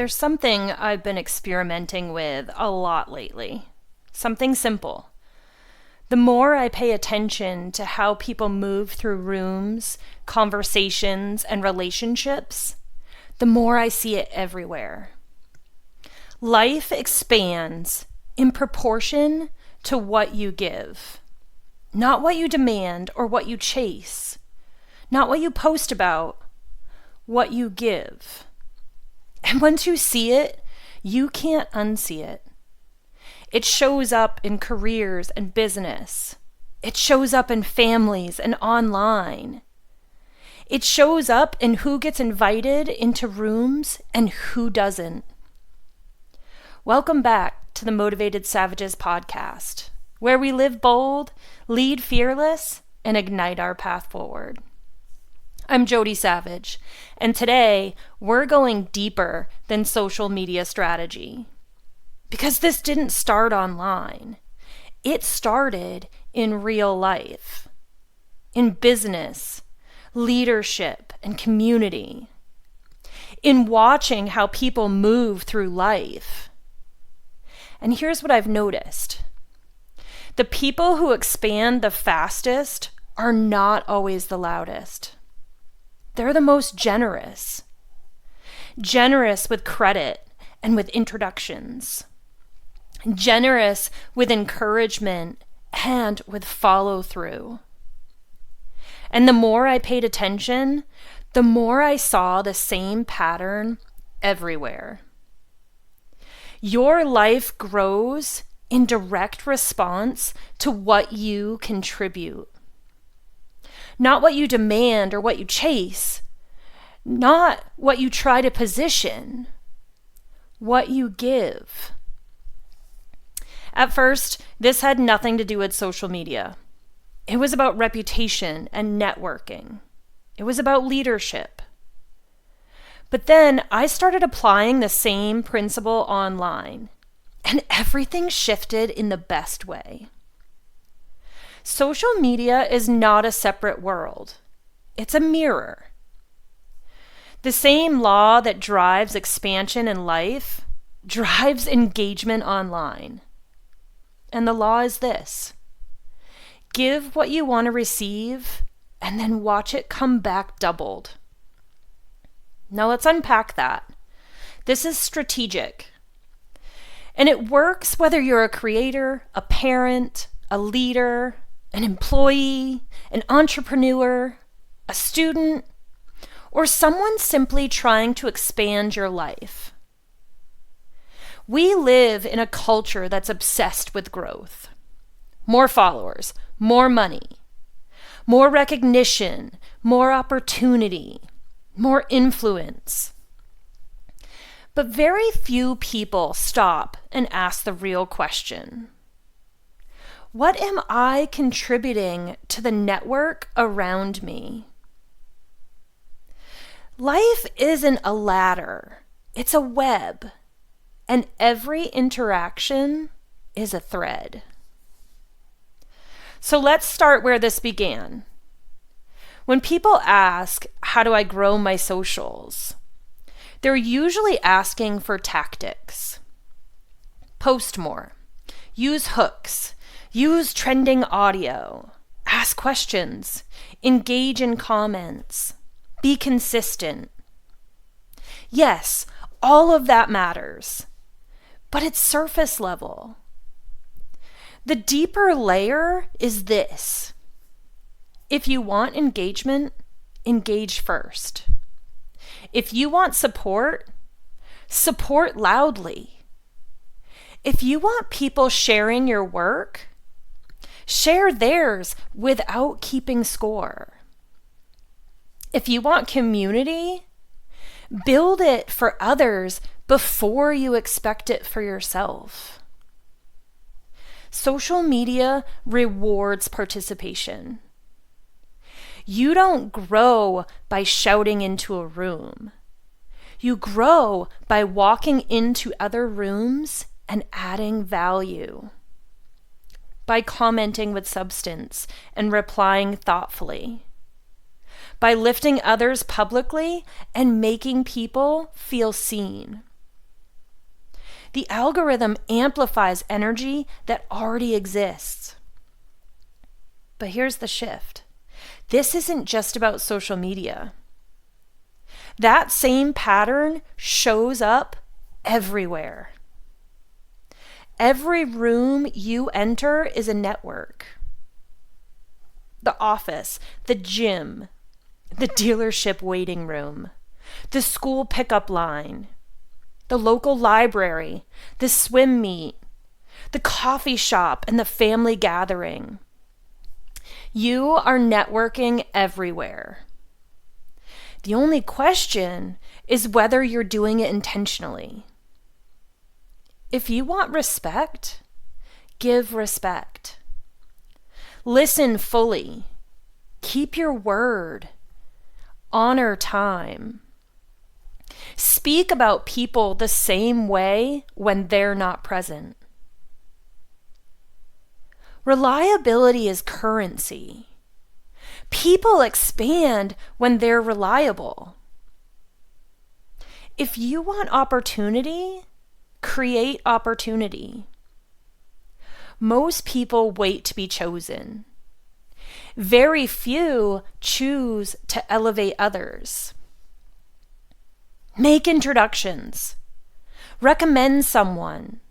There's something I've been experimenting with a lot lately. Something simple. The more I pay attention to how people move through rooms, conversations, and relationships, the more I see it everywhere. Life expands in proportion to what you give. Not what you demand or what you chase. Not what you post about. What you give. And once you see it, you can't unsee it. It shows up in careers and business. It shows up in families and online. It shows up in who gets invited into rooms and who doesn't. Welcome back to the Motivated Savages podcast, where we live bold, lead fearless, and ignite our path forward. I'm Jody Savage, and today we're going deeper than social media strategy. Because this didn't start online. It started in real life, in business, leadership, and community, in watching how people move through life. And here's what I've noticed. The people who expand the fastest are not always the loudest. They're the most generous. Generous with credit and with introductions. Generous with encouragement and with follow-through. And the more I paid attention, the more I saw the same pattern everywhere. Your life grows in direct response to what you contribute. Not what you demand or what you chase. Not what you try to position. What you give. At first, this had nothing to do with social media. It was about reputation and networking. It was about leadership. But then I started applying the same principle online, and everything shifted in the best way. Social media is not a separate world. It's a mirror. The same law that drives expansion in life drives engagement online. And the law is this: give what you want to receive and then watch it come back doubled. Now let's unpack that. This is strategic. And it works whether you're a creator, a parent, a leader, an employee, an entrepreneur, a student, or someone simply trying to expand your life. We live in a culture that's obsessed with growth. More followers, more money, more recognition, more opportunity, more influence. But very few people stop and ask the real question. What am I contributing to the network around me? Life isn't a ladder, it's a web, and every interaction is a thread. So let's start where this began. When people ask, how do I grow my socials? They're usually asking for tactics. Post more, use hooks, use trending audio, ask questions, engage in comments, be consistent. Yes, all of that matters, but it's surface level. The deeper layer is this. If you want engagement, engage first. If you want support, support loudly. If you want people sharing your work, share theirs without keeping score. If you want community, build it for others before you expect it for yourself. Social media rewards participation. You don't grow by shouting into a room. You grow by walking into other rooms and adding value. By commenting with substance and replying thoughtfully. By lifting others publicly and making people feel seen. The algorithm amplifies energy that already exists. But here's the shift. This isn't just about social media. That same pattern shows up everywhere. Every room you enter is a network. The office, the gym, the dealership waiting room, the school pickup line, the local library, the swim meet, the coffee shop, and the family gathering. You are networking everywhere. The only question is whether you're doing it intentionally. If you want respect, give respect. Listen fully. Keep your word. Honor time. Speak about people the same way when they're not present. Reliability is currency. People expand when they're reliable. If you want opportunity, create opportunity. Most people wait to be chosen. Very few choose to elevate others. Make introductions. Recommend someone.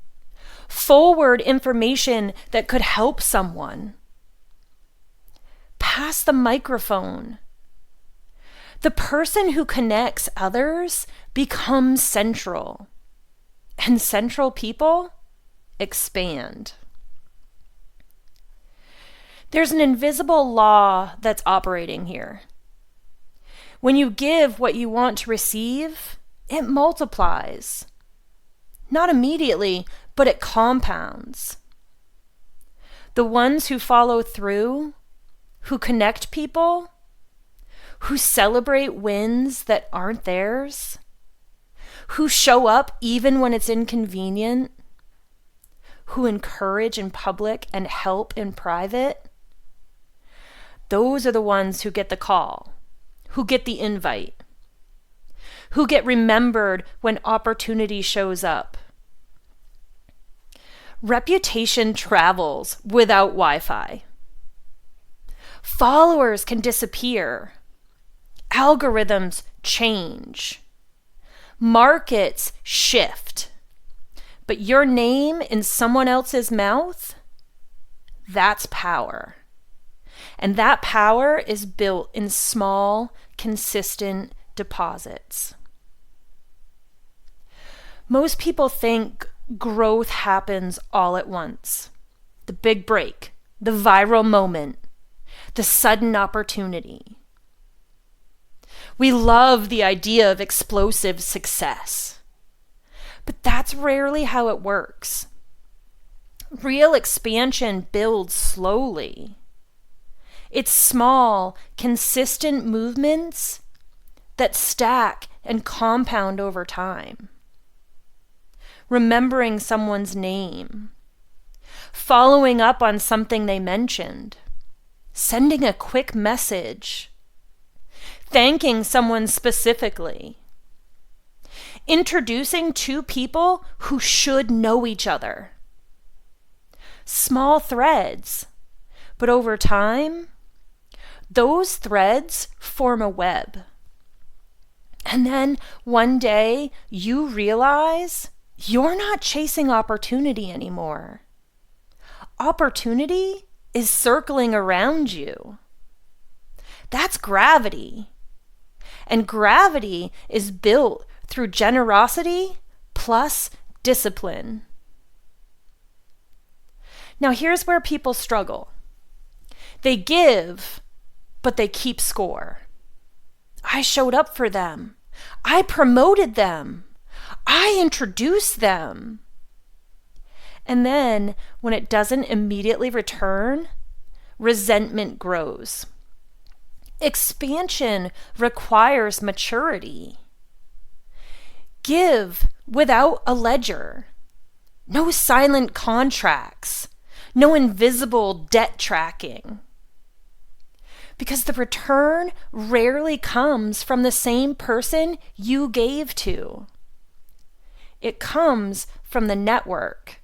Forward information that could help someone. Pass the microphone. The person who connects others becomes central, and central people expand. There's an invisible law that's operating here. When you give what you want to receive, it multiplies. Not immediately, but it compounds. The ones who follow through, who connect people, who celebrate wins that aren't theirs, who show up even when it's inconvenient, who encourage in public and help in private, those are the ones who get the call, who get the invite, who get remembered when opportunity shows up. Reputation travels without Wi-Fi. Followers can disappear. Algorithms change. Markets shift. But your name in someone else's mouth, that's power. And that power is built in small, consistent deposits. Most people think growth happens all at once. The big break, the viral moment, the sudden opportunity. We love the idea of explosive success, but that's rarely how it works. Real expansion builds slowly. It's small, consistent movements that stack and compound over time. Remembering someone's name, following up on something they mentioned, sending a quick message, thanking someone specifically, introducing two people who should know each other. Small threads, but over time, those threads form a web. And then one day you realize you're not chasing opportunity anymore. Opportunity is circling around you. That's gravity. And gravity is built through generosity plus discipline. Now here's where people struggle. They give, but they keep score. I showed up for them. I promoted them. I introduced them. And then when it doesn't immediately return, resentment grows. Expansion requires maturity. Give without a ledger. No silent contracts. No invisible debt tracking. Because the return rarely comes from the same person you gave to. It comes from the network.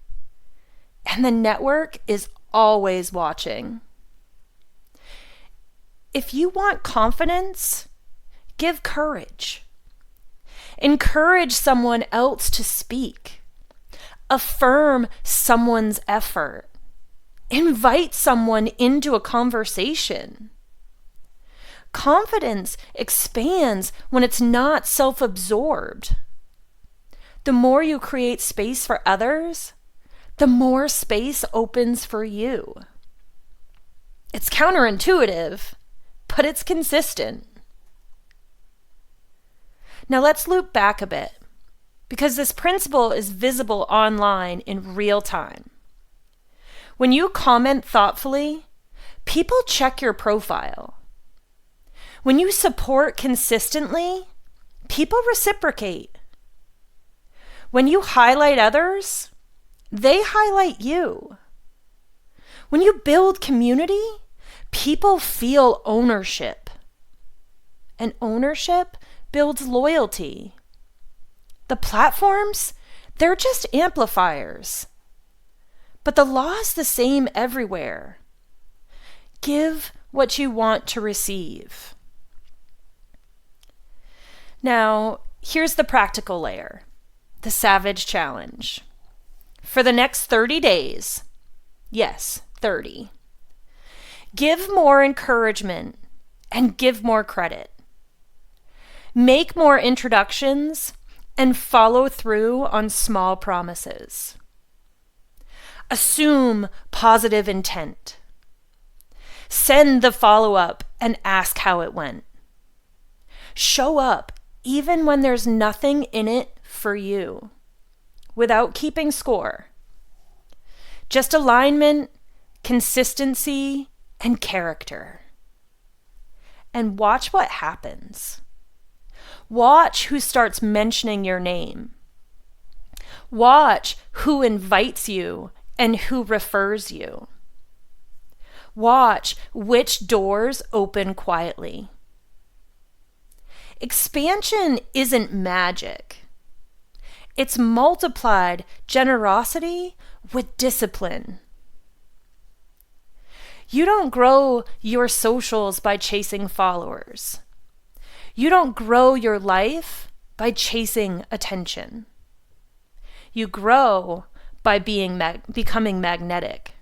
And the network is always watching. If you want confidence, give courage. Encourage someone else to speak. Affirm someone's effort. Invite someone into a conversation. Confidence expands when it's not self-absorbed. The more you create space for others, the more space opens for you. It's counterintuitive, but it's consistent. Now let's loop back a bit, because this principle is visible online in real time. When you comment thoughtfully, people check your profile. When you support consistently, people reciprocate. When you highlight others, they highlight you. When you build community, people feel ownership. And ownership builds loyalty. The platforms, they're just amplifiers. But the law is the same everywhere. Give what you want to receive. Now, here's the practical layer, the Savage Challenge. For the next 30 days, yes, 30, give more encouragement and give more credit. Make more introductions and follow through on small promises. Assume positive intent. Send the follow-up and ask how it went. Show up even when there's nothing in it for you, without keeping score. Just alignment, consistency, and character. And watch what happens. Watch who starts mentioning your name. Watch who invites you and who refers you. Watch which doors open quietly. Expansion isn't magic. It's multiplied generosity with discipline. You don't grow your socials by chasing followers. You don't grow your life by chasing attention. You grow by becoming magnetic.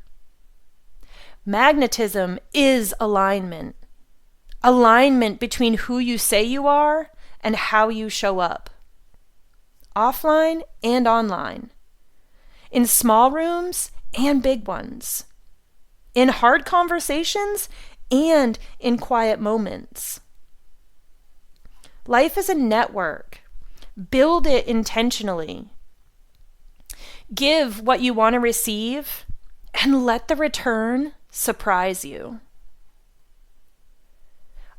Magnetism is alignment. Alignment between who you say you are and how you show up. Offline and online. In small rooms and big ones. In hard conversations and in quiet moments. Life is a network. Build it intentionally. Give what you want to receive and let the return surprise you.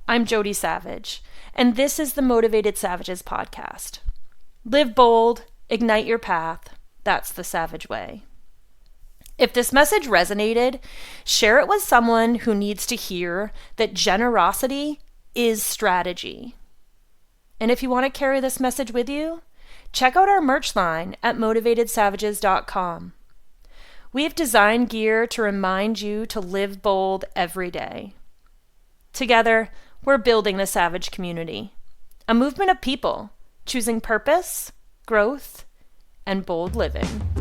I'm Jody Savage, and this is the Motivated Savages podcast. Live bold, ignite your path. That's the Savage way. If this message resonated, share it with someone who needs to hear that generosity is strategy. And if you want to carry this message with you, check out our merch line at motivatedsavages.com. We have designed gear to remind you to live bold every day. Together, we're building the Savage community, a movement of people choosing purpose, growth, and bold living.